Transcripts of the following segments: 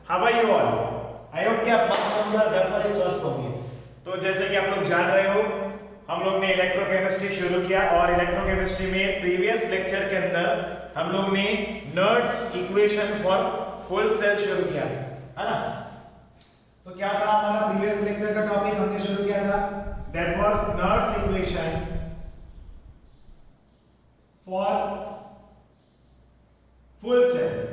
How are you all? I hope कि आप मस्त होंगे और घर पर ही स्वस्थ होंगे। तो जैसे कि आप लोग जान रहे हो, हम लोग ने इलेक्ट्रोकेमिस्ट्री शुरू किया और इलेक्ट्रोकेमिस्ट्री में प्रीवियस लेक्चर के अंदर हम लोग ने Nernst equation for full cell शुरू किया है ना। तो क्या था हमारा प्रीवियस लेक्चर का टॉपिक? हमने शुरू किया था that was Nernst equation for full cell.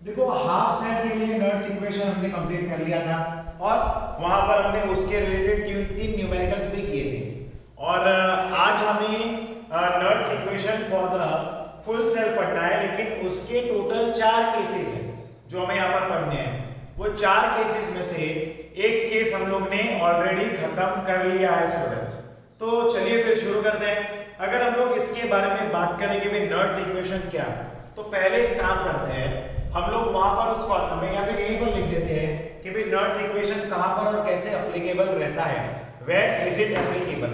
देखो हाफ सेल के लिए नर्ड्स इक्वेशन हमने कंप्लीट कर लिया था और वहां पर हमने उसके रिलेटेड 3 न्यूमेरिकल्स भी किए थे। और आज हमें Nernst equation for the full cell पढ़ना है, लेकिन उसके टोटल 4 केसेस हैं जो हमें यहाँ पर पढ़ने हैं। वो 4 केसेस में से एक केस हम लोग ने ऑलरेडी खत्म कर लिया है स्टूडेंट्स। तो चलिए फिर शुरू करते हैं। अगर हम लोग इसके बारे में बात करें कि भाई नर्ड्स इक्वेशन क्या, तो पहले एक काम करते हैं, हम लोग वहां पर उस कॉलम में या फिर यहीं पर लिख देते हैं कि भाई नर्ड्स इक्वेशन कहां पर और कैसे एप्लीकेबल रहता है, where is it applicable.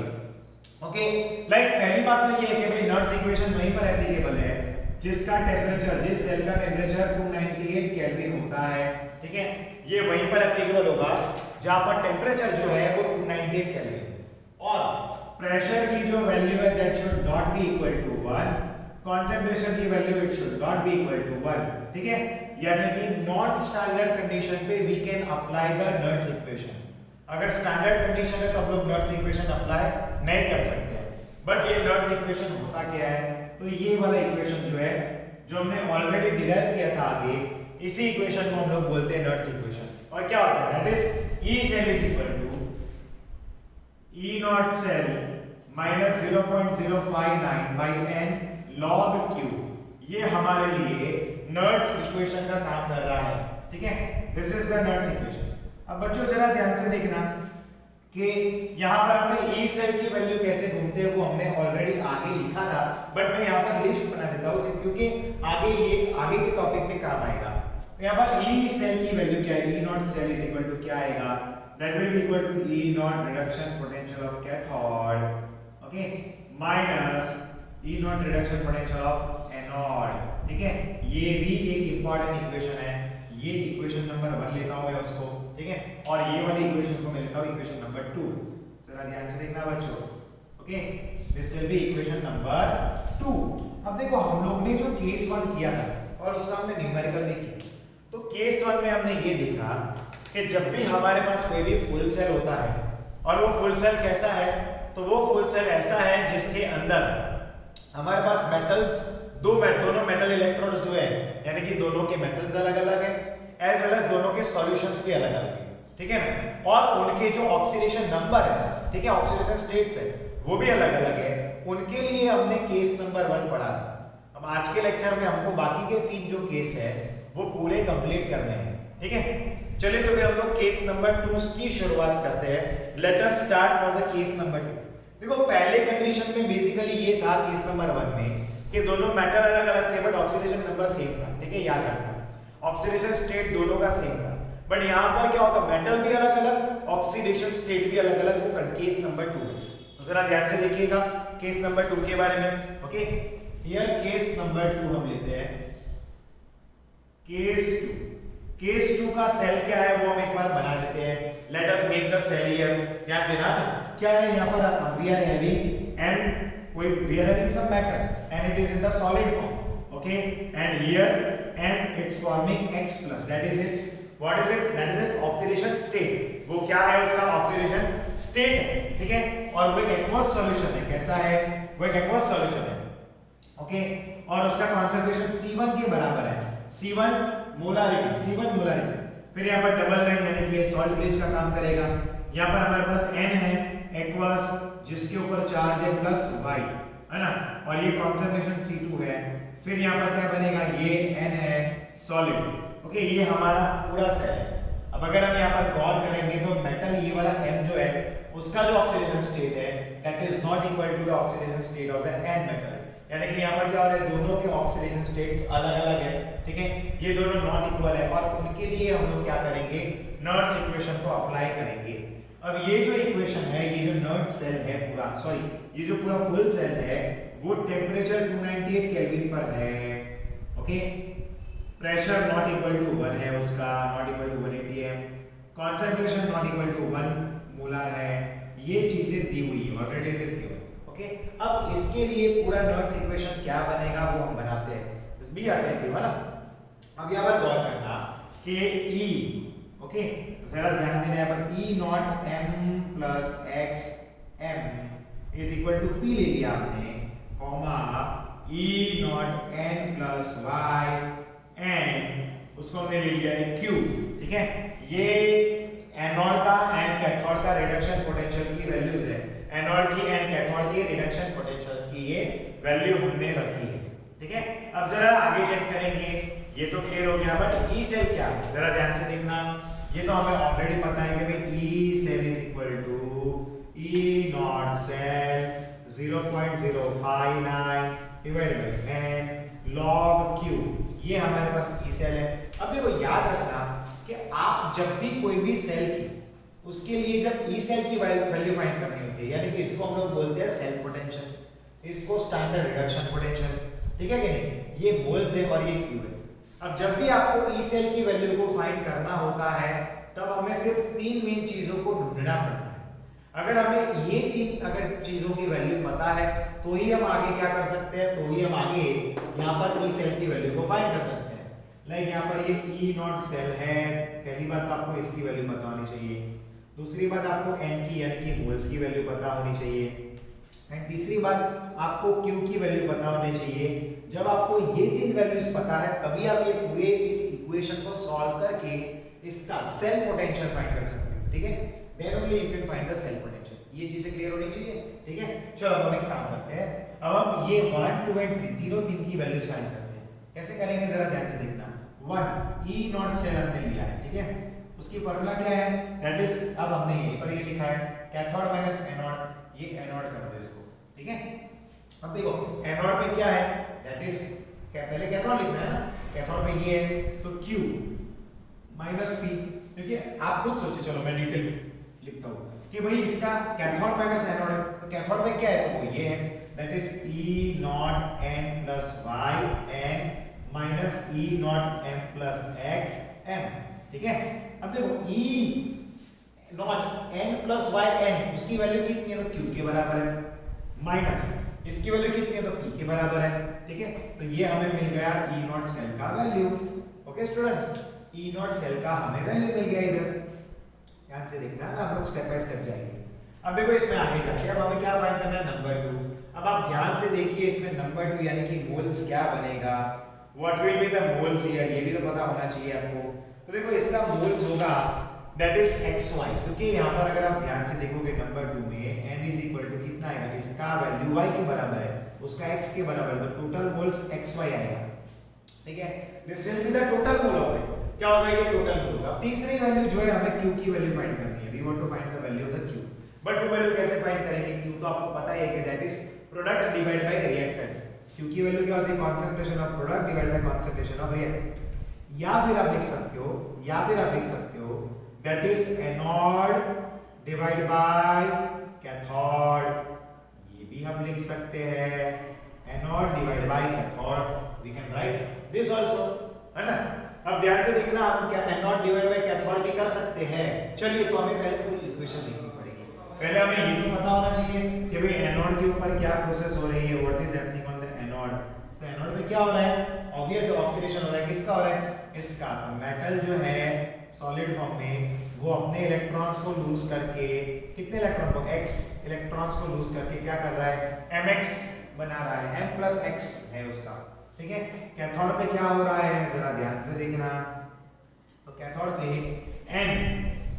Okay, like पहली बात तो ये है कि भाई नर्ड्स इक्वेशन वहीं पर एप्लीकेबल है जिसका टेम्परेचर, जिस सेल का टेम्परेचर 298 केल्विन होता है, ठीक है, ये वहीं पर एप्लीकेबल होगा जहां पर टेम्परेचर जो है वो 298 केल्विन और प्रेशर की जो वैल्यू है that should not be equal to 1, concentration की value it should not be equal to 1, ठीक है। यानी कि नॉन स्टैंडर्ड कंडीशन पे we can apply the Nernst equation. अगर स्टैंडर्ड कंडीशन है तो हम लोग नर्ड्स इक्वेशन अप्लाई नहीं कर सकते हैं। बट ये नर्ड्स इक्वेशन होता क्या है? तो ये वाला इक्वेशन जो है, जो हमने ऑलरेडी डिराइव किया था आगे, इसी इक्वेशन को हम लोग बोलते हैं नर्ड्स इक्वेशन। और क्या होता है? That is E cell is equal to E not cell minus 0.059 by N log Q. ये हमारे लिए नर्ड्स इक्वेशन का काम कर रहा है, ठीक है। This is the Nernst equation. अब बच्चों जरा ध्यान से देखना कि यहाँ पर हमने ई सेल की वैल्यू कैसे ढूंढते हैं वो हमने ऑलरेडी आगे लिखा था, बट मैं यहाँ पर लिस्ट बना देता हूँ क्योंकि आगे के टॉपिक में काम आएगा। तो यहाँ पर ई सेल की वैल्यू क्या है? E not cell is equal to क्या आएगा? That will be equal to E naught reduction potential of cathode, okay, minus E naught reduction potential of anode, ठीक है। ये भी एक इंपॉर्टेंट इक्वेशन है। ये इक्वेशन नंबर 1 लेता हूं मैं उसको, ठीक है, और ये वाली इक्वेशन को मैं लेता हूं इक्वेशन नंबर 2। जरा ध्यान से देखना बच्चों, okay, this will be equation number 2। अब देखो हम लोग ने जो केस 1 किया था और उसका हमने न्यूमेरिकल नहीं किया, तो केस 1 में हमने ये देखा कि जब भी हमारे पास कोई भी फुल सेल होता है और वो फुल सेल कैसा है, तो वो फुल सेल ऐसा है जिसके अंदर हमारे पास मेटल्स दोनों मेटल इलेक्ट्रोड्स जो है, यानी कि दोनों के मेटल्स अलग अलग है, एज वेल एज दोनों के सॉल्यूशंस भी अलग अलग है, ठीक है ना। और उनके जो ऑक्सीडेशन नंबर है, ठीक है, ऑक्सीडेशन स्टेट्स है, वो भी अलग अलग है। उनके लिए हमने केस नंबर 1 पढ़ा था। अब आज के लेक्चर में हमको बाकी के 3 जो केस है वो पूरे कंप्लीट करने हैं, ठीक है। चलिए तो फिर हम लोग केस नंबर 2 की शुरुआत करते हैं। Let us start for the case number 2। देखो पहले कंडीशन में बेसिकली ये था केस नंबर 1 में कि दोनों मेटल अलग अलग थे बट ऑक्सीडेशन नंबर सेम था, ठीक है, याद रखना, ऑक्सीडेशन स्टेट दोनों का सेम था। बट यहाँ पर क्या होता, मेटल भी अलग अलग, ऑक्सीडेशन स्टेट भी अलग अलग, वो केस नंबर 2। तो जरा ध्यान से देखिएगा केस नंबर 2 के बारे में। ओके, हियर केस नंबर 2 हम लेते हैं। केस 2 का सेल क्या है वो हम एक बार बना देते हैं। Let us make the cell here. ध्यान देना क्या है यहाँ पर, we are having and we are having some matter and it is in the solid form, okay, and here and it's forming X plus, that is its what is it, that is its oxidation state। वो क्या है, उसका oxidation state है, ठीक है, और वो एक एक्वस सॉल्यूशन है। कैसा है? वो एक एक्वस सॉल्यूशन है, ओके, और उसका कॉन्सेंट्रेशन C1 के बराबर है। C1 molarity. फिर यहाँ पर डबल रिंग यानी कि ये सॉल्ट ब्रिज का काम करेगा। यहाँ पर हमारे पास N है एक्वस, जिसके ऊपर चार्ज है प्लस y, है ना, और ये कॉन्सेंट्रेशन C2 है। फिर यहाँ पर क्या बनेगा, ये N है सॉलिड, ओके, ये हमारा पूरा सेल है। अब अगर हम यहाँ पर गौर करेंगे तो मेटल ये वाला M जो है उसका जो ऑक्सीडेशन स्टेट है that is not equal to the oxidation state of the N metal. यानी कि यहाँ पर क्या हो रहा है, दोनों के ऑक्सीडेशन स्टेट्स अलग अलग है, ठीक है, ये दोनों नॉट इक्वल है और उनके लिए हम लोग क्या करेंगे, नर्ड्स इक्वेशन को अप्लाई करेंगे। अब ये जो इक्वेशन है, ये जो नर्ड सेल है पूरा, सॉरी ये जो पूरा फुल सेल है वो टेम्परेचर 298 केल्विन पर है, okay, pressure not equal to 1 है उसका, not equal to 1 atm, concentration not equal to 1 molar है, ये चीजें दी हुई है already it is given. Okay, अब इसके लिए पूरा नर्स इक्वेशन क्या बनेगा वो हम बनाते हैं, बी अटेंटिव है ना। अब यहाँ पर गौर करना कि E, ओके जरा ध्यान देना, यहाँ पर E not m plus x m is equal to P ले लिया आपने, comma E not n plus y n उसको हमने ले लिया है Q, ठीक है। ये एनोड का एंड कैथोड का रिडक्शन पोटेंशियल की वैल्यूज है, एनोड की एंड कैथोड के रिडक्शन पोटेंशियल्स की ये वैल्यू हमने रखी है, ठीक है। अब जरा आगे चेक करेंगे, ये तो क्लियर हो गया, बट ई सेल क्या है जरा ध्यान से देखना। ये तो हमें ऑलरेडी पता है कि भाई E cell is equal to E not cell 0.059 divided by n log q, ये हमारे पास ई सेल है। अब देखो याद रखना कि आप जब भी कोई भी सेल की, उसके लिए जब ई सेल की वैल्यू फाइंड करनी होती है, यानी कि इसको हम लोग बोलते हैं सेल पोटेंशियल, इसको स्टैंडर्ड रिडक्शन पोटेंशियल, ठीक है कि नहीं, ये मोल्स है और ये क्यू है। अब जब भी आपको ई सेल की वैल्यू को फाइंड करना होता है तब हमें सिर्फ तीन मेन चीजों को ढूंढना पड़ता है। अगर हमें ये तीन चीजों की वैल्यू पता है तो ही हम आगे क्या कर सकते हैं, तो ही हम आगे यहाँ पर ई सेल की वैल्यू को फाइंड कर सकते हैं। लाइक यहाँ पर ये ई नॉट सेल है, पहली बात तो आपको इसकी वैल्यू पता होनी चाहिए, दूसरी बात आपको एन की यानी कि मोल्स की वैल्यू पता होनी चाहिए, एंड तीसरी बात आपको Q की वैल्यू पता होनी चाहिए। जब आपको ये तीन वैल्यूज पता है तभी आप ये पूरे इस इक्वेशन को सॉल्व करके इसका सेल पोटेंशियल फाइंड कर सकते हैं, ठीक है। Then only you can find the cell potential. ये चीजें क्लियर होनी चाहिए, ठीक है। चलो अब हम एक काम करते हैं, अब हम ये 1 2 एंड 3 तीनों तीन की वैल्यूज फाइंड करते हैं। कैसे करेंगे जरा ध्यान से देखना। 1 ई नॉट सेल हमने लिया है, ठीक है, उसकी फार्मूला क्या है, दैट इज, अब हमने यहीं पर ये लिखा है कैथोड माइनस एनोड, ये एनोड कर दो इसको, ठीक है। अब देखो एनोड में क्या है, दैट इज क्या, पहले कैथोड लिखना है ना, कैथोड में ये है तो Q माइनस P, देखिए आप खुद सोचिए, चलो मैं डिटेल लिखता हूँ कि भाई इसका कैथोड माइनस एनोड है, तो कैथोड में क्या है, तो वो ये है, that is E not n plus y n minus E not m plus x m, ठीक है। अब देखो E not n plus y n उसकी वैल्यू कितनी है, तो Q के बराबर है, माइनस इसकी वैल्यू कितनी है, तो P के बराबर है, ठीक है। तो ये हमें मिल गया E नॉट सेल का value. Okay students, E not cell का हमें वैल्यू मिल गया इधर, ध्यान से देखना है ना, हम लोग स्टेप बाय स्टेप जाएंगे। अब देखो इसमें आगे जाके अब हमें क्या फाइंड करना है, नंबर 2। अब आप ध्यान से देखिए इसमें नंबर 2 यानी कि मोल्स क्या बनेगा, what will be the moles here, ये भी तो पता होना चाहिए आपको। तो देखो इसका मोल्स होगा दैट इज xy, क्योंकि यहाँ पर अगर आप ध्यान से देखोगे नंबर 2 में n इज इक्वल टू कितना आएगा, इसका वैल्यू y के बराबर है, उसका x के बराबर है, तो टोटल मोल्स xy आएगा, ठीक है। This will be the total mole of it, क्या होगा ये टोटल मोल। अब तीसरी वैल्यू जो है हमें Q की वैल्यू फाइंड करनी है, we want to find the value of the Q, but वो वैल्यू कैसे फाइंड करेंगे, Q तो आपको पता ही है कि that is product divide by reactant. Q की वैल्यू क्या होती है, concentration of product divide by concentration of reactant, या फिर आप लिख सकते हो that is anode divide by cathode, ये भी हम लिख सकते हैं, anode divide by cathode, we can write this also, है ना। अब ध्यान से देखना, हम क्या एनोड डिवाइड बाय कैथोड भी कर सकते हैं। चलिए तो हमें पहले पूरी इक्वेशन लिखनी पड़ेगी, पहले हमें ये तो पता होना चाहिए कि भाई एनोड के ऊपर क्या प्रोसेस हो रही है, what is happening on the anode. तो एनोड में क्या हो रहा है, ऑब्वियस ऑक्सीडेशन हो रहा है, किसका हो रहा है, इसका। मेटल जो है सॉलिड फॉर्म में वो अपने इलेक्ट्रॉन्स को लूज करके, कितने इलेक्ट्रॉन को, x इलेक्ट्रॉन्स को लूज करके क्या कर रहा है, mx बना रहा है, m प्लस x है उसका, ठीक है। कैथोड पे क्या हो रहा है, जरा ध्यान से देखना, तो कैथोड पे n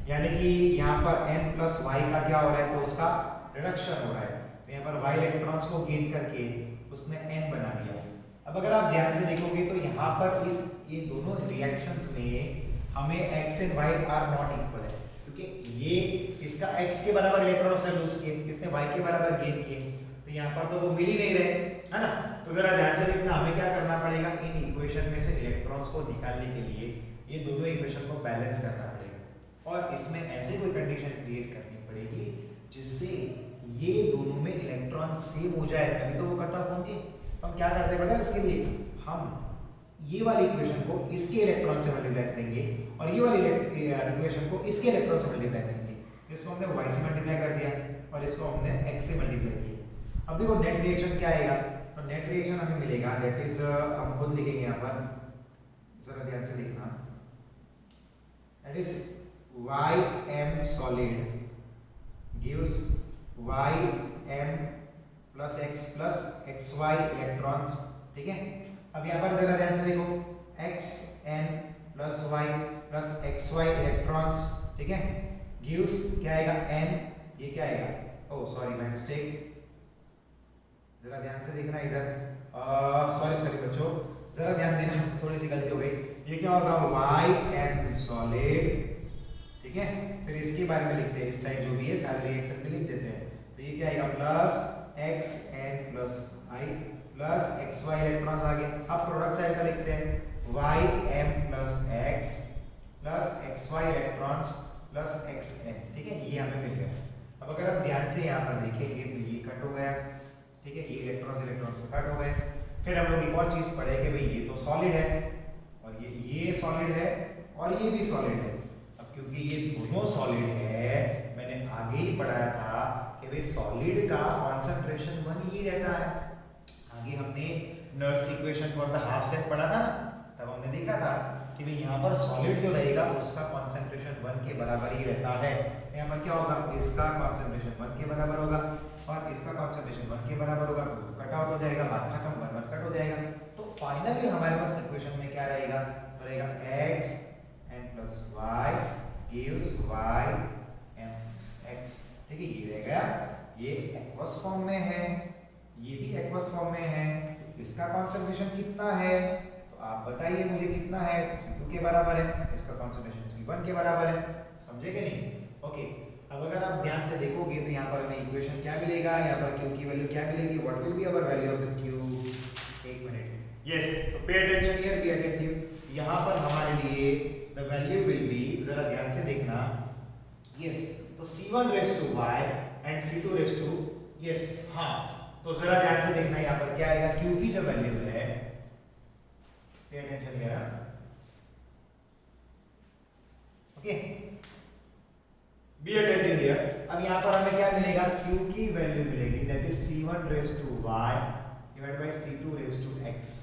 यानी कि यहाँ पर n प्लस y का क्या हो रहा है, तो उसका रिडक्शन हो रहा है, तो यहाँ पर y इलेक्ट्रॉन्स को गेन करके उसने n बना दिया। अब अगर आप ध्यान से देखोगे तो यहाँ पर इस ये दोनों रिएक्शंस में हमें x and y are not equal है, क्योंकि ये इसका x के बराबर इलेक्ट्रॉन उसने लूज किए, इसने y के बराबर गेन किए, तो यहाँ पर तो वो मिल ही नहीं रहे, है ना। तो जरा ध्यान से देखना, हमें क्या करना पड़ेगा, इन इक्वेशन में से इलेक्ट्रॉन्स को निकालने के लिए ये दोनों इक्वेशन को बैलेंस करना पड़ेगा, और इसमें ऐसे कोई कंडीशन क्रिएट करनी पड़ेगी जिससे ये दोनों में इलेक्ट्रॉन सेम हो जाए, तभी तो वो कट ऑफ होंगे। तो हम क्या करते हैं, उसके लिए हम ये वाली इक्वेशन को इसके इलेक्ट्रॉन से मल्टीप्लाई करेंगे और ये वाली इक्वेशन को इसके इलेक्ट्रॉन से मल्टीप्लाई करेंगे। इसको हमने y से मल्टीप्लाई कर दिया और इसको हमने x से मल्टीप्लाई किया। अब देखो नेट रिएक्शन क्या आएगा, तो नेट रिएक्शन हमें मिलेगा दैट इज हम खुद लिखेंगे यहाँ पर, जरा ध्यान से देखना, that is ym solid gives ym plus x plus xy electrons. ठीक है, अब यहाँ पर जरा ध्यान से देखो, xn plus y plus xy electrons. ठीक है, गिव्स क्या आएगा n, ये क्या आएगा, ओह सॉरी माय मिस्टेक, जरा ध्यान से देखना इधर, सॉरी बच्चों, जरा ध्यान देना, थोड़ी सी गलती हो गई। ये क्या होगा ym solid। ठीक है, फिर इसके बारे में लिखते हैं, इस साइड जो भी है सारे रिएक्टेंट लिख देते हैं। तो ये क्या आएगा plus xn plus i plus xy electrons आ गए। अब प्रोडक्ट साइड का लिखते हैं ym plus x plus xy electrons plus xn। ठीक है, ये हमें मिल गया। अब अगर आप ध्यान से यहाँ पर देखेंगे तो ये कट हो गया। ठीक है, ये इलेक्ट्रॉन्स कट हो गए। फिर हम लोग एक और चीज पढ़े कि भाई ये तो सॉलिड है और ये सॉलिड है और ये भी सॉलिड है। अब क्योंकि ये दोनों सॉलिड है, मैंने आगे ही पढ़ाया था कि भाई सॉलिड का कॉन्सेंट्रेशन 1 ही रहता है। आगे हमने nerds equation for the half set पढ़ा था ना, तब हमने देखा था कि भाई यहाँ पर सॉलिड जो रहेगा उसका कॉन्सेंट्रेशन 1 के बराबर ही रहता है। यहाँ पर क्या होगा, इसका कॉन्सेंट्रेशन 1 के बराबर होगा और इसका कॉन्सेंट्रेशन 1 के बराबर होगा, तो कट आउट हो जाएगा, बात खत्म, 1 1 कट हो जाएगा। तो फाइनली हमारे पास इक्वेशन में क्या रहेगा, तो रहेगा x n plus y gives y m x। ठीक है, ये रहेगा, ये एक्वस फॉर्म में है, ये भी एक्वस फॉर्म में है। इसका कॉन्सेंट्रेशन कितना है, तो आप बताइए मुझे कितना है, C2 के बराबर है, इसका कॉन्सेंट्रेशन C1 के बराबर है। समझे कि नहीं? ओके, अब अगर आप ध्यान से देखोगे तो यहाँ पर हमें इक्वेशन क्या मिलेगा, यहाँ पर Q की वैल्यू क्या मिलेगी, what will be our value of the Q। एक मिनट, यस, तो pay attention here, be attentive. यहाँ पर हमारे लिए द वैल्यू विल बी, जरा ध्यान से देखना, यस, तो C1 raise to y and C2 raise to, yes, हाँ, तो जरा ध्यान से देखना यहाँ पर क्या आएगा, Q की जो वैल्यू है, pay attention here, okay, be attentive here. अब यहाँ पर हमें क्या मिलेगा, Q की वैल्यू मिलेगी that is C1 raise to y divide by C2 raise to x।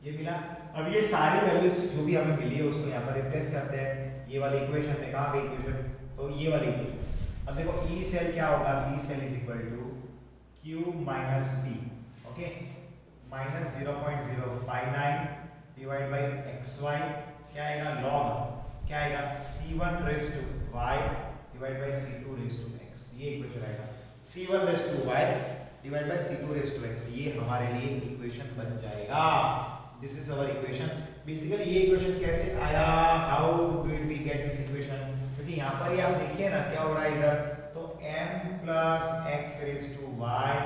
ये मिला। अब ये सारी वैल्यूज जो भी हमें मिली है उसको यहाँ पर रिप्लेस करते हैं ये वाली इक्वेशन में। कहाँ गई इक्वेशन, तो ये वाली इक्वेशन। अब देखो E सेल क्या होगा, E cell is equal to Q minus B, okay, minus 0.059 divide by XY, क्या आएगा, लॉग क्या आएगा, C1 raise to y divide by C2 raise to x। ये इक्वेशन आएगा, C1 raise to y divide by C2 raise to x। ये हमारे लिए equation बन जाएगा। This is our equation. Basically ये इक्वेशन कैसे आया, how did we get this equation, क्योंकि यहाँ पर ही आप देखिए ना क्या हो रहा है इधर, तो m plus x raise to y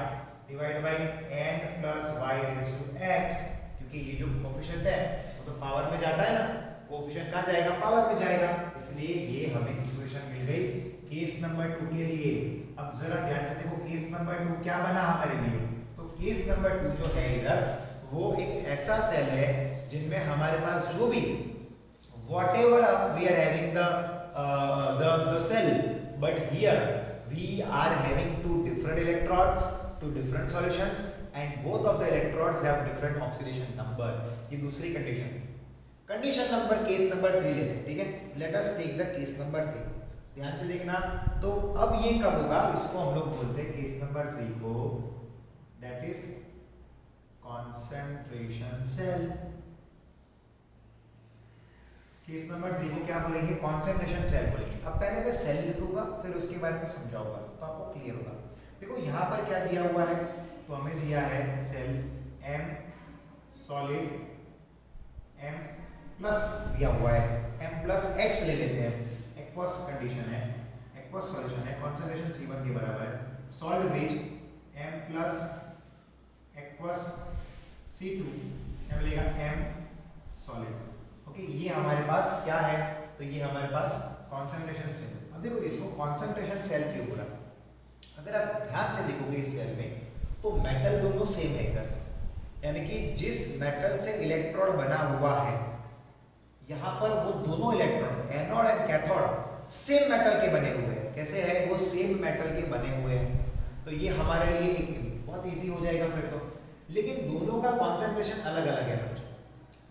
divide by n plus y raise to x, क्योंकि ये जो कोफिशिएंट है वो तो पावर में जाता है ना, कोफिशिएंट कहाँ जाएगा, पावर में जाएगा, इसलिए ये हमें इक्वेशन मिल गई केस नंबर 2 के लिए। अब जरा ध्यान से देखो, केस नंबर 2 क्या बना हमारे लिए, तो केस नंबर 2 जो है इधर वो एक ऐसा सेल है जिनमें हमारे पास जो भी whatever we are having the cell, but here we are having two different electrodes, two different solutions and both of the electrodes have different oxidation number। ये दूसरी कंडीशन है। कंडीशन नंबर केस नंबर 3 लेते हैं, ठीक है, let us take the case number 3। ध्यान से देखना, तो अब ये कब होगा, इसको हम लोग बोलते हैं केस नंबर 3 को, that is concentration cell. Case number 3 को क्या बोलेंगे, कॉन्सेंट्रेशन सेल बोलेंगे। अब पहले मैं सेल लिखूंगा फिर उसके बारे में समझाऊंगा तो आपको क्लियर होगा। देखो यहाँ पर क्या दिया हुआ है, तो हमें दिया है cell M solid, M plus दिया हुआ है, M प्लस X ले लेते हैं, एक्वस कंडीशन है, एक्वस सॉल्यूशन है, कॉन्सेंट्रेशन C1 के बराबर है, salt bridge M plus aqueous C2 क्या मिलेगा, M सॉलिड। ओके, ये हमारे पास क्या है, तो ये हमारे पास कॉन्सेंट्रेशन सेल। अब देखो इसको कॉन्सेंट्रेशन सेल क्यों बोला, अगर आप ध्यान से देखोगे इस सेल में तो मेटल दोनों सेम है इधर, यानी कि जिस मेटल से इलेक्ट्रोड बना हुआ है, यहाँ पर वो दोनों electrode anode and cathode same metal के बने हुए हैं। कैसे है वो? सेम मेटल के बने हुए हैं। तो ये हमारे लिए एक बहुत इजी हो जाएगा फिर तो। लेकिन दोनों का कॉन्सेंट्रेशन अलग अलग है बच्चों।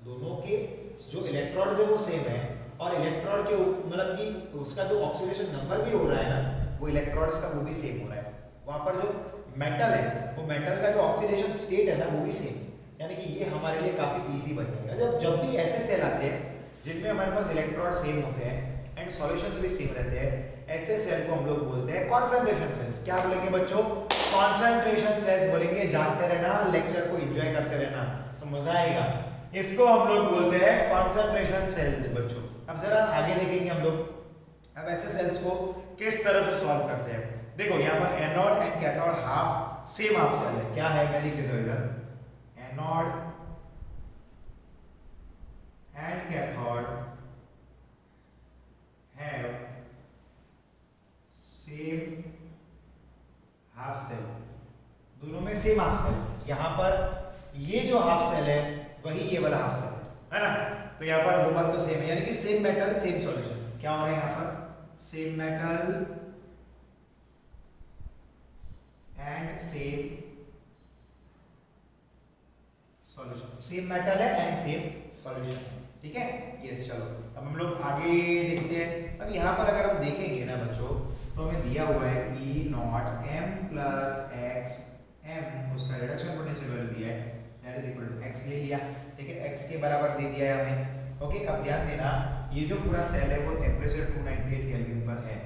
दोनों के जो इलेक्ट्रोड है वो सेम है, और इलेक्ट्रोड के मतलब कि उसका जो ऑक्सीडेशन नंबर भी हो रहा है ना, वो इलेक्ट्रॉन्स का वो भी सेम हो रहा है। वहाँ पर जो मेटल है वो मेटल का जो ऑक्सीडेशन स्टेट है ना वो भी सेम। यानी कि ये हमारे लिए काफ़ी इजी बन जाएगा। जब भी ऐसे सेल आते हैं जिनमें हमारे पास इलेक्ट्रॉन सेम होते हैं एंड सॉल्यूशंस भी सेम रहते हैं, ऐसे सेल को हम लोग बोलते हैं कॉन्सेंट्रेशन सेल्स। क्या बोलेंगे बच्चों? कॉन्सेंट्रेशन सेल्स बोलेंगे। जानते रहना, लेक्चर को एंजॉय करते रहना तो मजा आएगा। इसको हम लोग बोलते हैं कॉन्सेंट्रेशन सेल्स बच्चों। अब जरा आगे देखेंगे हम लोग अब ऐसे सेल्स को किस तरह से सॉल्व करते हैं। देखो यहाँ पर anode and cathode half same half cell है। क्या है? मैं लिख देता हूं इधर, anode and cathode have same half cell. दोनों में सेम हाफ सेल। यहाँ पर ये जो हाफ सेल है वही ये वाला हाफ सेल है ना। तो यहाँ पर वो बात तो सेम है, यानी कि सेम मेटल सेम सॉल्यूशन। क्या हो रहा है यहाँ पर? Same metal and same solution. Same metal है एंड सेम सॉल्यूशन। ठीक है, यस। चलो अब हम लोग आगे देखते हैं। अब यहाँ पर अगर हम देखेंगे ना बच्चों, तो हमें दिया हुआ है E not m plus x m, उसका रिडक्शन पोटेंशियल वैल्यू दिया है, that is equal to x ले लिया। ठीक है, x के बराबर दे दिया है हमें। ओके, अब ध्यान देना, ये जो पूरा सेल है वो टेम्परेचर 298 केल्विन पर है।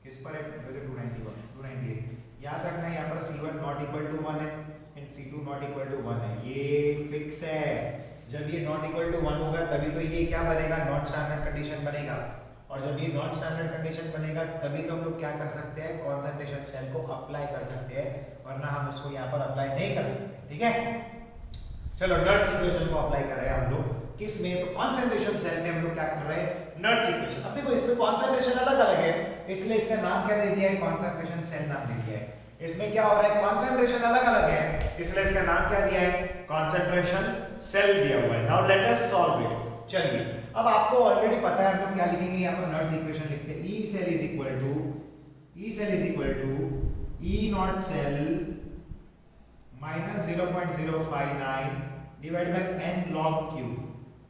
किस पर है? टेम्परेचर 298। याद रखना यहाँ पर C1 नॉट इक्वल टू 1 है and C2 not equal to 1 है। ये फिक्स है। जब ये नॉट इक्वल टू 1 होगा तभी तो ये क्या बनेगा? नॉट स्टैंडर्ड कंडीशन बनेगा। और जब ये नॉट स्टैंडर्ड कंडीशन बनेगा तभी तो हम लोग क्या कर सकते हैं? कॉन्सेंट्रेशन सेल को अप्लाई कर सकते हैं, वरना हम उसको यहाँ पर अप्लाई नहीं कर सकते। ठीक है, चलो नर्ड्स इक्वेशन को अप्लाई कर रहे हैं हम लोग। किस में? तो कॉन्सेंट्रेशन सेल में हम लोग क्या कर रहे हैं? Nerds equation. अब देखो इसमें कॉन्सेंट्रेशन अलग अलग है, इसलिए इसका नाम क्या दे दिया है? कॉन्सेंट्रेशन सेल नाम दे दिया है। इसमें क्या हो रहा है? कॉन्सेंट्रेशन अलग अलग है, इसलिए इसका नाम क्या दिया है? कॉन्सेंट्रेशन सेल दिया हुआ है। Now let us solve it. चलिए, अब आपको ऑलरेडी पता है हम लोग क्या लिखेंगे। यहाँ पर नर्ड्स इक्वेशन लिखते हैं। E cell is equal to E not cell minus 0.059 divide by n log q।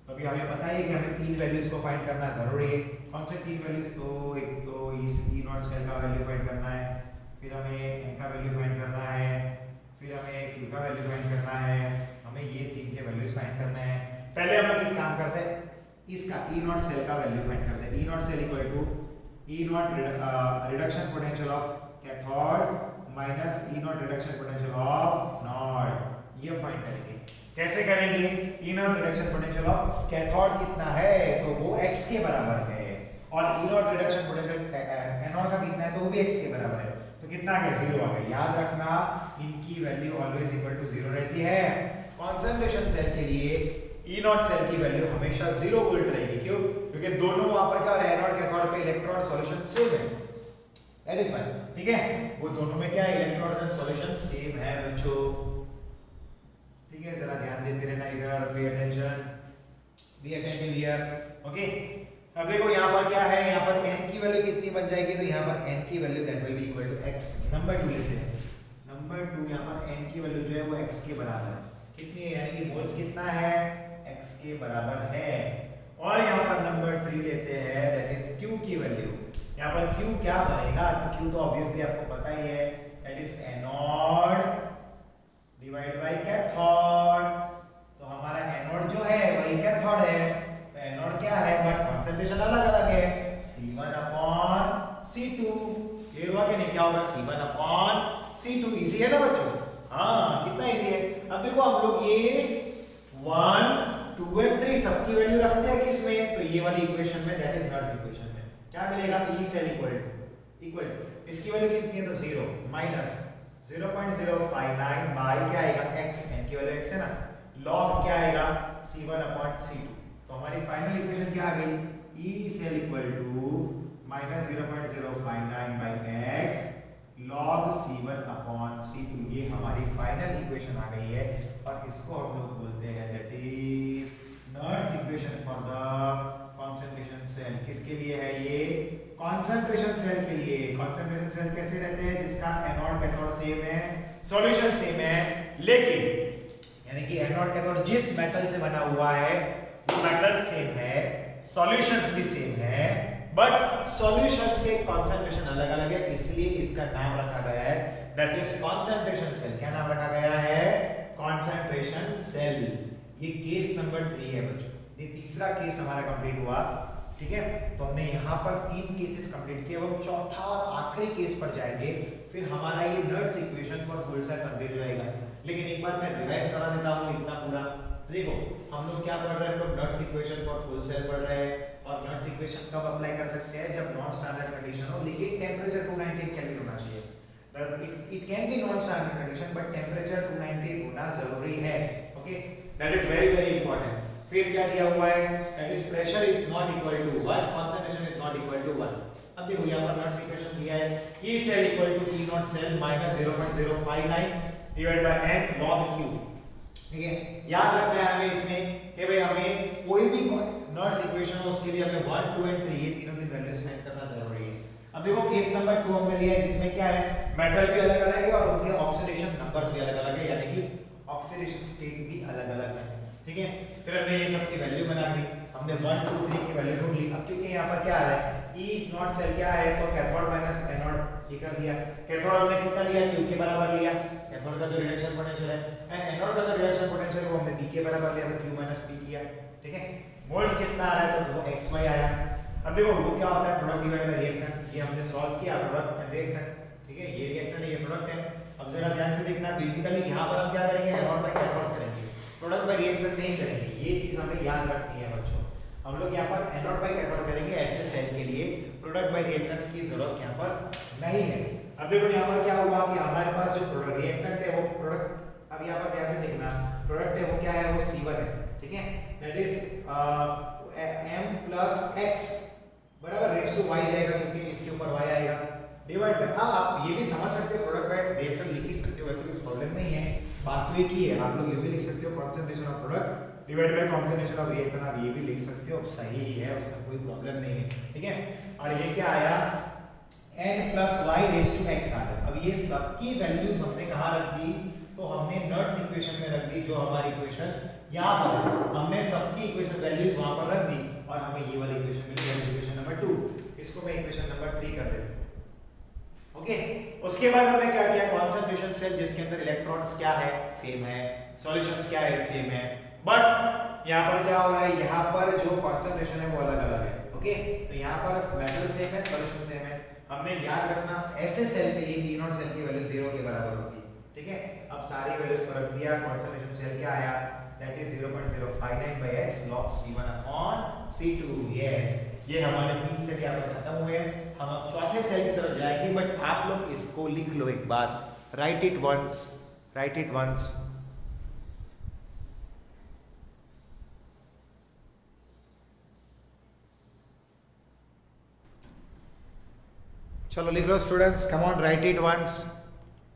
तो अभी हमें पता है कि हमें तीन वैल्यूज को फाइंड करना जरूरी है। कौन से तीन वैल्यूज? तो एक तो ई नॉट सेल का वैल्यू फाइंड करना है, फिर हमें n का वैल्यू फाइंड करना है, फिर हमें q का वैल्यू फाइंड करना है। हमें ये तीन के वैल्यूज फाइंड करना है। पहले हम लोग एक काम करते हैं, इसका ई नॉट सेल का वैल्यू फाइंड करते हैं। E not cell equal to E naught reduction potential of cathode minus E naught reduction potential of naught. ये फाइंड करेंगे। कैसे करेंगे? E naught reduction potential of cathode कितना है? तो वो x के बराबर है, और E naught reduction potential anode का कितना है? तो वो भी x के बराबर है। तो कितना आ गया? 0 आ गया। याद रखना, इनकी वैल्यू ऑलवेज इक्वल टू 0 रहती है। कॉन्सेंट्रेशन सेल के लिए ई नॉट सेल की वैल्यू हमेशा 0 वोल्ट रहेगी। क्यों? क्योंकि दोनों वहां पर क्या हो रहा है? एनोड कैथोड पे इलेक्ट्रॉन सॉल्यूशन सेम है। That is fine. ठीक है, वो दोनों में क्या है? इलेक्ट्रॉन्स एंड सॉल्यूशन सेम है बच्चों। ठीक है, जरा ध्यान देते रहना इधर। Pay attention, be attentive here. Okay, अब देखो यहाँ पर क्या है? यहाँ पर n की वैल्यू कितनी बन जाएगी? तो यहाँ पर n की value that will be equal to x। Number 2 लेते हैं। नंबर 2 यहाँ पर n की वैल्यू जो है वो x के बराबर है। कितनी है? यानी कि मोल्स कितना है? x के बराबर है। और यहाँ पर नंबर 3 लेते हैं, दैट इज q की वैल्यू। यहाँ पर q क्या बनेगा? तो q तो ऑब्वियसली आपको पता ही है, that is anode divide by cathode. तो हमारा एनोड जो है वही कैथोड है। तो एनोड क्या है? बट कॉन्सेंट्रेशन अलग अलग है। C1 upon C2। क्लियर हुआ कि नहीं? क्या होगा? C1 upon C2। इजी है ना बच्चों? हाँ, कितना इजी है। अब देखो हम लोग ये 1, 2 और 3 सबकी वैल्यू रखते हैं किस में? तो ये वाली इक्वेशन में, दैट इज नर्ड्स इक्वेशन में। क्या मिलेगा? ई सेल इक्वल इसकी वैल्यू कितनी है? तो 0 माइनस 0.059 बाय क्या आएगा? x। n की वैल्यू x है ना, log क्या आएगा? C1 upon C2। तो हमारी फाइनल इक्वेशन क्या आ गई? E cell equal to minus 0.059 by x log C1 upon C2, ये हमारी फाइनल इक्वेशन आ गई है और इसको हम लोग बोलते हैं that is Nernst equation for the concentration cell. किसके लिए है ये? कॉन्सेंट्रेशन सेल के लिए। कॉन्सेंट्रेशन सेल कैसे रहते हैं? जिसका एनोड कैथोड सेम है, सॉल्यूशन सेम है, लेकिन यानी कि एनोड कैथोड जिस मेटल से बना हुआ है वो मेटल सेम है, सॉल्यूशंस भी सेम है, बट सॉल्यूशंस के कॉन्सेंट्रेशन अलग अलग है, इसलिए इसका नाम रखा गया है दैट इज कॉन्सेंट्रेशन सेल। क्या नाम रखा गया है? Concentration cell. ये केस नंबर 3 है बच्चों, ये तीसरा केस हमारा कंप्लीट हुआ। ठीक है, तो हमने यहाँ पर 3 केसेस कंप्लीट किए, अब चौथा और आखिरी केस पर जाएंगे, फिर हमारा ये Nernst equation for full cell complete हो जाएगा। लेकिन एक बार मैं रिवाइज करा देता हूँ इतना पूरा। देखो हम लोग क्या पढ़ रहे हैं? लोग Nernst equation for full cell पढ़ रहे हैं, और नर्ड्स इक्वेशन कब अप्लाई कर सकते हैं? जब नॉन स्टैंडर्ड कंडीशन हो, लेकिन टेंपरेचर 298 केल्विन होना चाहिए। It can be non standard condition but temperature 298 होना जरूरी है। Okay, that is very very important. फिर क्या दिया हुआ है? That is pressure is not equal to 1, concentration is not equal to 1। अब देखो यहाँ पर नर्ड्स इक्वेशन दिया है, E cell equal to T not cell minus 0.059 divide by n log q। ठीक है, याद रखना है हमें इसमें कि भाई हमें कोई भी नर्ड्स इक्वेशन हो उसके लिए हमें 1, 2 एंड 3 ये तीनों की वैल्यूज फाइंड करना जरूरी है। अब देखो केस नंबर 2 हमने लिया है, जिसमें क्या है? मेटल भी अलग अलग है और उनके ऑक्सीडेशन नंबर्स भी अलग अलग है, यानी कि ऑक्सीडेशन स्टेट भी अलग अलग है। ठीक है, फिर हमने ये सब की वैल्यू बना दी, हमने 1, 2, 3 की वैल्यू ढूंढ ली। अब क्योंकि यहाँ पर क्या आ रहा है? E नॉट सेल क्या है? तो कैथोड माइनस एनोड ये कर दिया। कैथोड हमने कितना लिया? Q के बराबर लिया, कैथोड का जो रिडक्शन पोटेंशियल है, एंड एनोड का जो रिडक्शन पोटेंशियल है वो हमने P के बराबर लिया, तो Q माइनस P किया। ठीक है, मोल्स कितना आ रहा है? तो वो XY आया। अब देखो वो क्या होता है? प्रोडक्ट डिवाइड बाय रिएक्टेंट, ये हमने सॉल्व किया, प्रोडक्ट एंड रिएक्टेंट। ठीक है, ये रिएक्टेंट है, ये प्रोडक्ट है। अब जरा ध्यान से देखना, बेसिकली यहाँ पर हम क्या करेंगे? एनोड बाय कैथोड करेंगे, प्रोडक्ट बाय रिएक्टेंट नहीं करेंगे। ये चीज हमें याद रखनी है बच्चों। हम लोग यहाँ पर एनोड बाय कैथोड करेंगे ऐसे सेल के लिए, प्रोडक्ट बाय रिएक्टेंट की जरूरत यहाँ पर नहीं है। अब देखो यहाँ पर क्या हुआ कि हमारे पास जो प्रोडक्ट रिएक्टेंट है वो प्रोडक्ट, अब यहाँ पर ध्यान से देखना, प्रोडक्ट है वो क्या है? वो C1 है। ठीक है, that is m plus x बराबर रेज टू y जाएगा, क्योंकि इसके ऊपर y आएगा, डिवाइड बाय, आप ये भी समझ सकते हो प्रोडक्ट बाय रिएक्टेंट लिख ही सकते हो, वैसे कोई प्रॉब्लम नहीं है। बात तो एक ही है, आप लोग ये भी लिख सकते हो concentration of product divide bye concentration of reactant, आप ये भी लिख सकते हो, सही ही है, उसमें कोई प्रॉब्लम नहीं है। ठीक है, और ये क्या आया? n plus y raise to x आ गया। अब ये सबकी वैल्यूज हमने कहाँ रख दी? तो हमने नर्ड्स इक्वेशन में रख दी, जो हमारी इक्वेशन यहाँ पर हमने सबकी इक्वेशन वैल्यूज वहां पर रख दी, और हमें ये वाली इक्वेशन मिली, इक्वेशन नंबर 2। इसको मैं इक्वेशन नंबर 3 कर देता हूँ। ओके, उसके बाद हमने क्या किया? कॉन्सेंट्रेशन सेल जिसके अंदर इलेक्ट्रॉन्स क्या है? सेम है, सॉल्यूशंस क्या है? सेम है, बट यहाँ पर क्या हो रहा है? यहाँ पर जो कॉन्सेंट्रेशन है वो अलग अलग है। ओके, तो यहाँ पर मेटल सेम है, सॉल्यूशन सेम है। हमने याद रखना ऐसे सेल के लिए E नॉट सेल की वैल्यू 0 के बराबर होगी। ठीक है, अब सारी वैल्यूज को रख दिया, कॉन्सेंट्रेशन सेल क्या आया? That is 0.059 by x log C1 upon C2। Yes, ये हमारे 3 सेल यहाँ पर खत्म हुए। हम अब चौथे सेल की तरफ जाएंगे, बट आप लोग इसको लिख लो एक बार, write it once, write it once. चलो लिख लो students, come on write it once,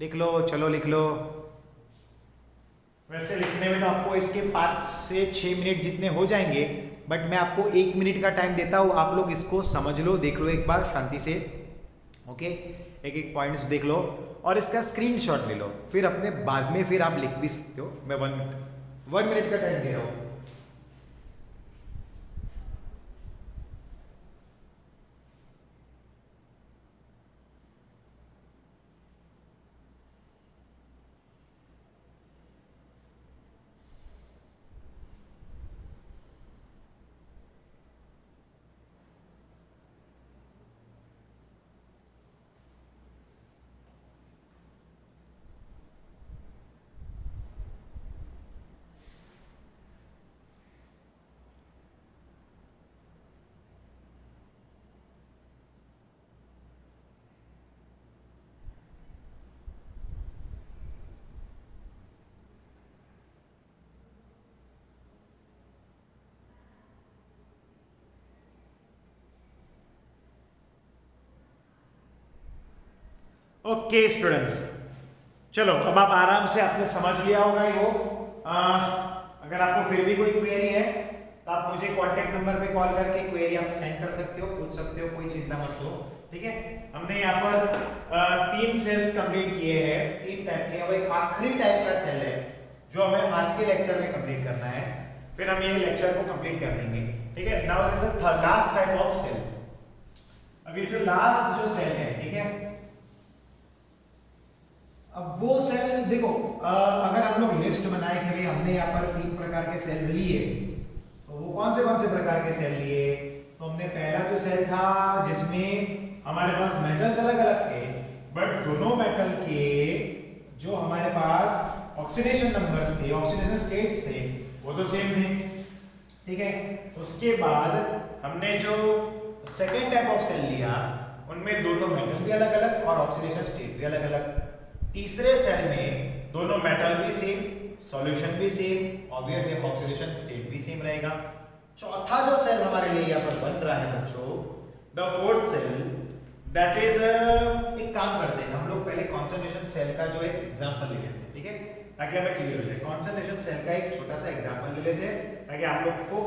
लिख लो, चलो लिख लो। वैसे लिखने में तो आपको इसके 5 से 6 मिनट जितने हो जाएंगे, बट मैं आपको 1 मिनट का टाइम देता हूँ, आप लोग इसको समझ लो, देख लो एक बार शांति से। ओके, एक एक पॉइंट्स देख लो और इसका स्क्रीनशॉट ले लो, फिर अपने बाद में फिर आप लिख भी सकते हो। मैं 1 मिनट का टाइम दे रहा हूँ। ओके स्टूडेंट्स, चलो अब आप आराम से आपने समझ लिया होगा ये वो। अगर आपको फिर भी कोई क्वेरी है तो आप मुझे कांटेक्ट नंबर पे कॉल करके क्वेरी आप सेंड कर सकते हो, पूछ सकते हो, कोई चिंता मत लो, ठीक है। हमने यहाँ पर 3 सेल्स कंप्लीट किए हैं, 3 टाइप के। अब एक आखिरी टाइप का सेल है जो हमें आज के लेक्चर में कंप्लीट करना है, फिर हम ये लेक्चर को कंप्लीट कर देंगे, ठीक है। Now is the last type of cell. अब ये जो लास्ट जो सेल है, ठीक है, अब वो सेल देखो, अगर हम लोग लिस्ट बनाए कि भाई हमने यहाँ पर 3 प्रकार के सेल्स लिए, तो वो कौन से प्रकार के सेल लिए। तो हमने पहला जो सेल था जिसमें हमारे पास मेटल्स अलग अलग थे, बट दोनों मेटल के जो हमारे पास ऑक्सीडेशन नंबर्स थे, ऑक्सीडेशन स्टेट्स थे, वो तो सेम थे, ठीक है। उसके बाद हमने जो सेकेंड टाइप ऑफ सेल लिया, उनमें दोनों मेटल भी अलग अलग और ऑक्सीडेशन स्टेट भी अलग अलग। तीसरे सेल में दोनों मेटल भी सेम, सॉल्यूशन भी सेम, ऑब्वियस है ऑक्सीडेशन स्टेट भी सेम रहेगा। चौथा जो सेल हमारे लिए यहाँ पर बन रहा है बच्चों, the fourth cell, that is, एक काम करते हैं हम लोग पहले कॉन्सेंट्रेशन सेल का जो एक एग्जांपल ले लेते हैं, ठीक है, ताकि हमें क्लियर हो जाए। कॉन्सेंट्रेशन सेल का एक छोटा सा एग्जांपल ले लेते हैं ताकि आप लोग को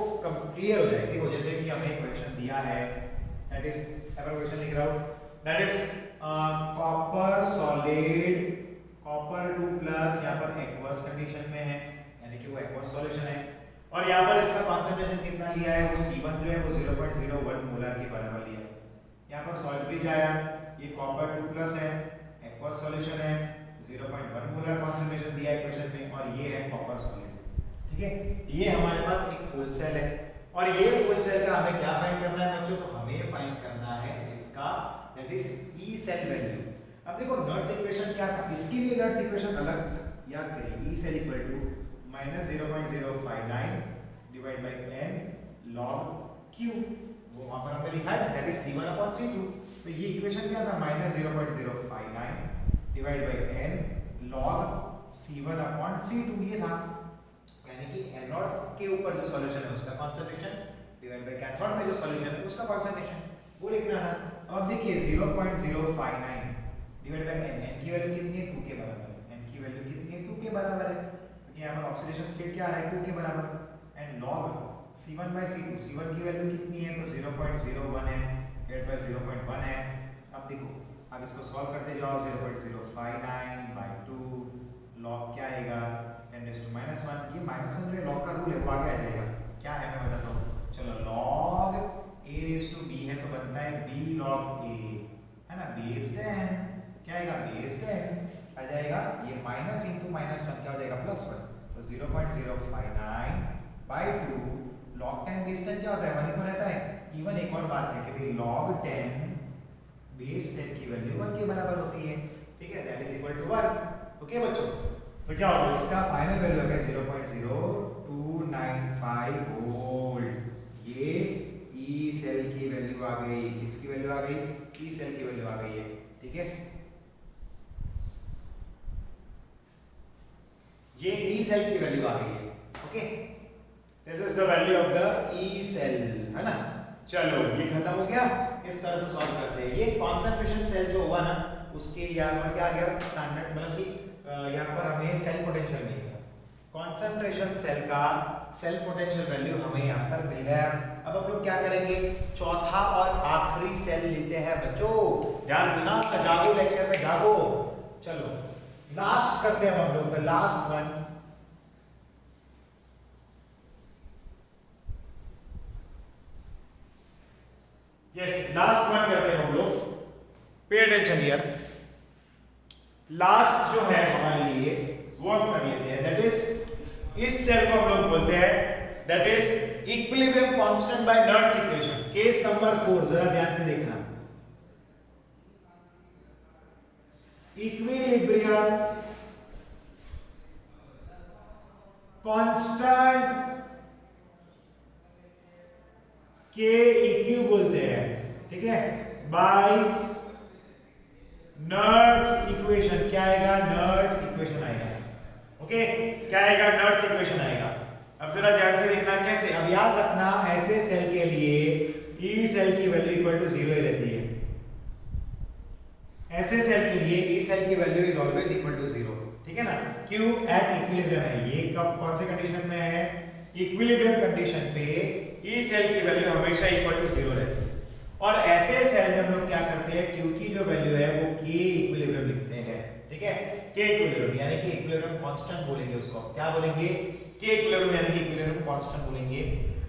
क्लियर हो जाए। देखो जैसे कि हमें इक्वेशन दिया है, दैट इज, इक्वेशन लिख रहा हूँ, that is copper solid, copper 2+ यहाँ पर एक्वस कंडीशन में है, यानी कि वो एक्वस सॉल्यूशन है, और यहाँ पर इसका कॉन्सेंट्रेशन कितना लिया है, वो C1 जो है वो 0.01 मोलर के बराबर लिया है। यहाँ पर सॉल्ट भी जाया, ये कॉपर 2+ है, एक्वस सॉल्यूशन है, 0.1 मोलर कॉन्सेंट्रेशन दिया इक्वेशन में, और ये है कॉपर सॉलिड, ठीक है। ये हमारे पास एक फुल सेल है, और ये फुल सेल का हमें क्या फाइंड करना है बच्चों, तो हमें फाइंड करना है इसका, that is E cell value. अब देखो नर्स इक्वेशन क्या था, इसके लिए नर्स इक्वेशन अलग याद करिए, E cell equal to -0.059 divide by n log q, वो वहां पर हमने लिखा है ना, दैट इज C1/C2। तो ये इक्वेशन क्या था, -0.059 divide by n log C1/C2, ये था, यानी कि एनोड के ऊपर जो सॉल्यूशन है उसका कॉन्सेंट्रेशन डिवाइड बाय कैथोड में जो सॉल्यूशन है उसका कॉन्सेंट्रेशन, वो लिखना था। अब देखिए 0.059 डिवाइड बाय n, n की वैल्यू कितनी है, 2 के बराबर है, n की वैल्यू कितनी है, 2 के बराबर है, क्योंकि यहाँ पर ऑक्सीडेशन स्टेट क्या आ रहा है, 2 के बराबर, एंड log C1/C2, C1 की वैल्यू कितनी है, तो 0.01 है, डिवाइड बाय 0.1 है। अब देखो अब इसको सॉल्व करते जाओ, 0.059/2 log क्या आएगा, 10⁻⁻1, ये -1 जो log का रूल है वो आगे आ जाएगा, क्या है मैं बताता हूँ, चलो log a⁻b है तो बनता है b log a, है ना, बेस 10, क्या आएगा, बेस 10 आ जाएगा, ये माइनस इंटू -1 क्या हो जाएगा, +1, तो 0.059/2 log 10 बेस 10 क्या होता है, 1 ही तो रहता है। इवन एक और बात है कि भाई log 10 बेस 10 की वैल्यू 1 के बराबर होती है, ठीक है, that is equal to 1। Okay बच्चों, तो क्या होगा, इसका फाइनल वैल्यू आ गया 0.0295 वोल्ट। ये ई सेल की वैल्यू आ गई, किसकी वैल्यू आ गई, ई सेल की वैल्यू आ गई है, ठीक है। ये ई सेल की वैल्यू आ गई है, okay, this is the value of the E cell, है ना। चलो ये खत्म हो गया, इस तरह से सॉल्व करते हैं। ये कॉन्सेंट्रेशन सेल जो हुआ ना, उसके यहाँ पर क्या आ गया, स्टैंडर्ड, मतलब कि यहाँ पर हमें सेल पोटेंशियल मिल गया, कॉन्सेंट्रेशन सेल का सेल पोटेंशियल वैल्यू हमें यहाँ पर मिल गया। अब हम लोग क्या करेंगे, चौथा और आखिरी सेल लेते हैं बच्चों, ध्यान देना, जागो लेक्चर में जागो। चलो लास्ट करते हैं हम लोग, the last one, yes last one करते हैं हम लोग, पे अटेंशन हियर। लास्ट जो है हमारे लिए वो हम कर लेते हैं, दैट इज, इस सेल को हम लोग बोलते हैं, that is equilibrium constant by Nernst equation. Case number 4 जरा ध्यान से देखना, इक्विलिब्रियम कांस्टेंट के इक्यू बोलते हैं, ठीक है, बाय नर्स इक्वेशन। क्या आएगा, नर्स इक्वेशन आएगा, ओके, क्या आएगा, नर्स इक्वेशन आएगा। अब जरा ध्यान से देखना कैसे, अब याद रखना ऐसे सेल के लिए ई सेल की वैल्यू इक्वल टू 0 ही रहती है, ऐसे सेल के लिए ई सेल की value is always equal to 0, ठीक है ना, क्यों एट इक्विलिब्रियम है, ये कब कौन से कंडीशन में है, इक्विलिब्रियम कंडीशन पे ई सेल की वैल्यू हमेशा इक्वल टू 0 रहती है। और ऐसे सेल में हम लोग क्या करते हैं, क्यू की जो वैल्यू है वो के इक्विलिब्रियम लिखते हैं, ठीक है, के इक्विलिब्रियम यानी कि इक्विलिब्रियम कांस्टेंट बोलेंगे उसको, क्या बोलेंगे, के इक्विलिब्रियम यानी कि इक्विलिब्रियम कांस्टेंट बोलेंगे।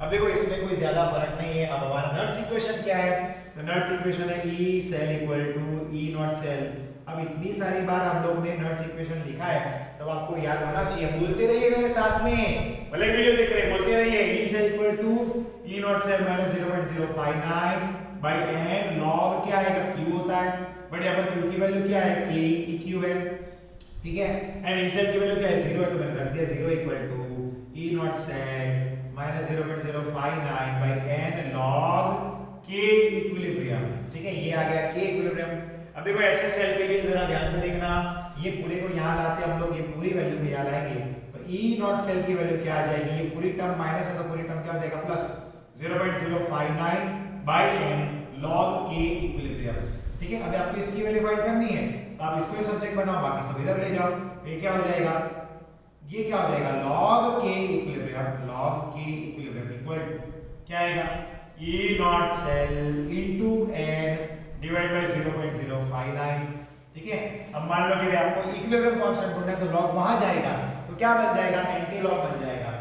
अब देखो इसमें कोई ज्यादा फर्क नहीं है। अब हमारा नर्स इक्वेशन क्या है, तो नर्स इक्वेशन है E cell equal to E not cell. अब इतनी सारी बार हम लोग ने नर्स इक्वेशन लिखा है तब आपको याद होना चाहिए, बोलते रहिए मेरे साथ में, भले वीडियो देख रहे हैं बोलते रहिए, E cell equal to E not cell minus 0.059 by N log क्या आएगा, क्यू होता है, बट यहाँ पर क्यू की वैल्यू क्या है, के ई क्यू है, ठीक है, एंड ई सेल की वैल्यू क्या है, 0 है, तो मैंने रख दिया 0 equal to E not cell minus 0.059 by N log K equilibrium, ठीक है, ये आ गया के इक्विलिब्रियम। अब देखो ऐसे सेल के लिए जरा ध्यान से देखना, ये पूरे को यहाँ लाते हम लोग, ये पूरी वैल्यू को यहाँ लाएंगे तो ई नॉट सेल की वैल्यू क्या आ जाएगी, ये पूरी टर्म माइनस है तो पूरी टर्म क्या हो जाएगा, plus 0.059 by N log K equilibrium, ठीक है। अब आपको इसकी वैल्यू फाइंड करनी है तो आप इसको सब्जेक्ट बनाओ, बाकी सब इधर ले जाओ, ये क्या हो जाएगा, ये क्या हो जाएगा, log k equilibrium, log k equilibrium equal क्या आएगा, e not cell into n divide by 0.059, ठीक है। अब मान लो कि आपको इक्विलिब्रियम कांस्टेंट ढूंढना है तो log वहां जाएगा तो क्या बन जाएगा, एंटी लॉग बन जाएगा,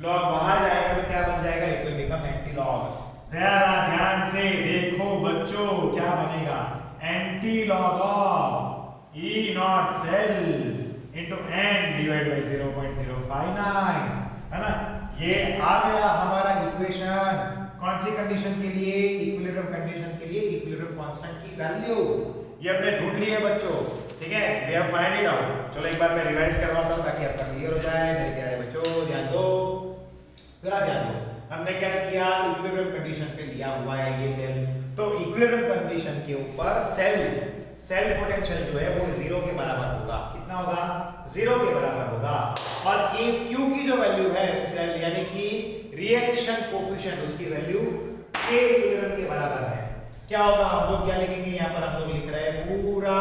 log वहां जाएगा तो क्या बन जाएगा, it will become anti log. जरा ध्यान से देखो बच्चों, क्या बनेगा, anti log of e not cell into n divide by 0.059, है ना, ये आ गया हमारा इक्वेशन। कौन सी कंडीशन के लिए, इक्विलिब्रियम कंडीशन के लिए, इक्विलिब्रियम कांस्टेंट की वैल्यू ये हमने ढूंढ ली है बच्चों, ठीक है, we have find it out. चलो एक बार मैं रिवाइज करवाता हूं ताकि आपका क्लियर हो जाए। मेरे प्यारे बच्चों ध्यान दो, जरा ध्यान दो, हमने क्या किया, इक्विलिब्रियम कंडीशन पे लिया हुआ है ये सेल, तो इक्विलिब्रियम कंडीशन के ऊपर सेल पोटेंशियल जो है वो 0 के बराबर होगा, कितना होगा, 0 के बराबर होगा। और क्यू की जो वैल्यू है सेल यानी कि रिएक्शन कोफिशिएंट उसकी वैल्यू के इक्विलिब्रियम के बराबर है। क्या होगा, हम लोग क्या लिखेंगे, यहाँ पर हम लोग लिख रहे हैं पूरा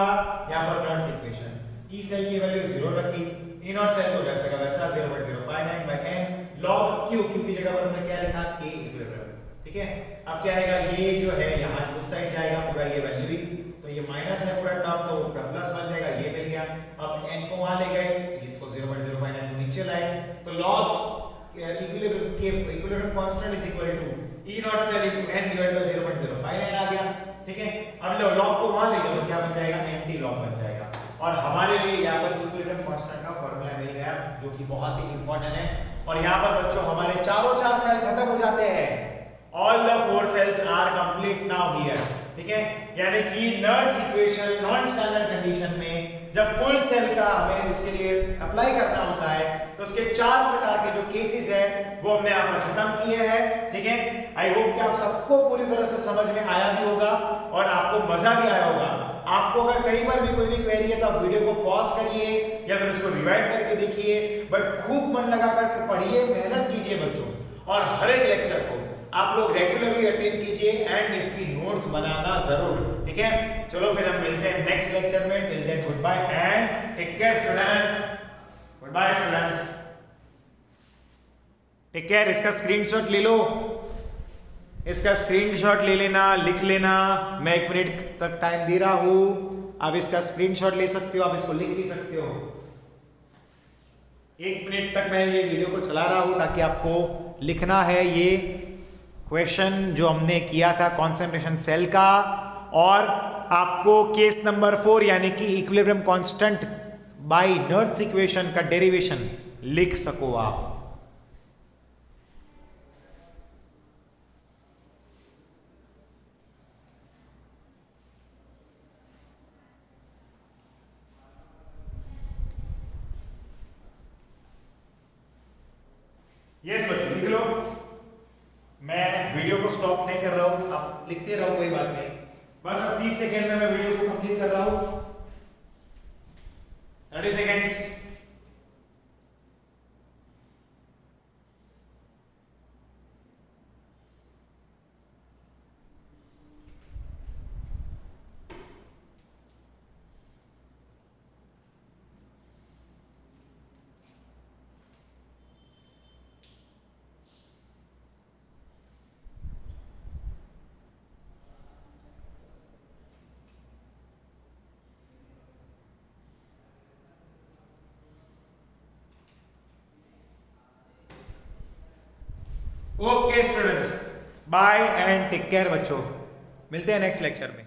यहाँ पर नॉट्स इक्वेशन, ई सेल की वैल्यू 0 रखी, ई नॉट सेल को वैसा का वैसा 0.059 बाय n log क्यू की जगह पर हमने क्या लिखा, के इक्विलिब्रियम, ठीक है। अब क्या आएगा, ये जो है यहाँ उस साइड जाएगा पूरा ये वैल्यू ही, तो ये माइनस है पूरा टर्म तो पूरा प्लस बन जाएगा, ये मिल गया। अब n को वहां ले गए, इसको 0.059 को नीचे लाए, तो log equilibrium constant is equal to e not cell into n divide by 0.059 आ गया, ठीक है। अब log को वहां ले जाओ तो क्या बन जाएगा, एंटी लॉग बन जाएगा। और हमारे लिए यहाँ पर इक्विलिब्रियम कांस्टेंट का फार्मूला मिल गया जो कि बहुत ही इंपॉर्टेंट है। और यहाँ पर बच्चों हमारे चारों 4 सेल खत्म हो जाते हैं, all the 4 cells are complete now here, ठीक है। यानी कि Nernst equation non standard condition में जब फुल सेल का हमें उसके लिए अप्लाई करना होता है तो उसके 4 प्रकार के जो केसेस है वो हमने यहाँ पर खत्म किए हैं, ठीक है। आई होप कि आप सबको पूरी तरह से समझ में आया भी होगा और आपको मजा भी आया होगा। आपको अगर कहीं पर भी कोई भी क्वेरी है तो आप वीडियो को पॉज करिए या फिर उसको रिवाइंड करके देखिए, बट खूब मन लगाकर पढ़िए, मेहनत कीजिए बच्चों, और हर एक लेक्चर को आप लोग रेगुलरली अटेंड कीजिए एंड इसकी नोट्स बनाना जरूर, ठीक है। चलो फिर हम मिलते हैं नेक्स्ट लेक्चर में, till then good bye and take care students, good bye students, take care. इसका स्क्रीनशॉट ले लो, इसका स्क्रीनशॉट ले लेना, लिख लेना, मैं 1 मिनट तक टाइम दे रहा हूं, आप इसका स्क्रीनशॉट ले सकते हो, आप इसको लिख भी सकते हो। 1 मिनट तक मैं ये वीडियो को चला रहा हूं ताकि आपको लिखना है ये क्वेश्चन जो हमने किया था कॉन्सेंट्रेशन सेल का, और आपको केस नंबर 4 यानी कि equilibrium constant by Nernst equation का डेरिवेशन लिख सको आप। यस बच्चों लिख लो, मैं वीडियो को स्टॉप नहीं कर रहा हूं, आप लिखते रहो, कोई बात नहीं, बस अब 30 सेकेंड में मैं वीडियो को कंप्लीट कर रहा हूं, 30 seconds. Okay students, bye and take care बच्चों, मिलते हैं नेक्स्ट लेक्चर में।